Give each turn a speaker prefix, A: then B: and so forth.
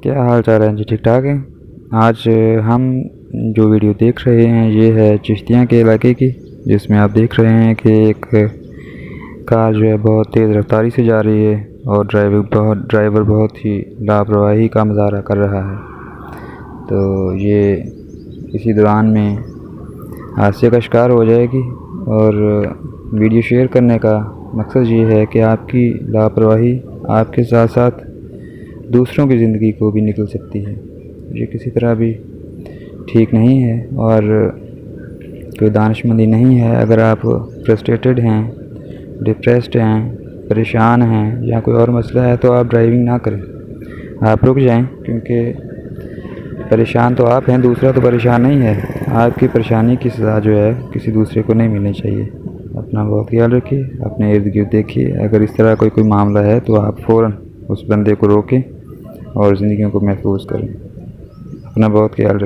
A: क्या हाल चाल है जी? ठीक ठाक है। आज हम जो वीडियो देख रहे हैं ये है चिश्तियाँ के इलाके की, जिसमें आप देख रहे हैं कि एक कार जो है बहुत तेज़ रफ्तारी से जा रही है और ड्राइवर बहुत ही लापरवाही का मुजाहरा कर रहा है। तो ये इसी दौरान में हादसे का शिकार हो जाएगी। और वीडियो शेयर करने का मकसद ये है कि आपकी लापरवाही आपके साथ साथ दूसरों की ज़िंदगी को भी निकल सकती है। ये किसी तरह भी ठीक नहीं है और कोई दानिशमंदी नहीं है। अगर आप फ्रस्ट्रेटेड हैं, डिप्रेस्ड हैं, परेशान हैं या कोई और मसला है तो आप ड्राइविंग ना करें, आप रुक जाएं, क्योंकि परेशान तो आप हैं, दूसरा तो परेशान नहीं है। आपकी परेशानी की सज़ा जो है किसी दूसरे को नहीं मिलनी चाहिए। अपना बहुत ख्याल रखिए, अपने इर्द गिर्द देखिए। अगर इस तरह कोई मामला है तो आप फ़ौरन उस बंदे को रोकें और ज़िंदगी को महफूज करें। अपना बहुत ख्याल रखें।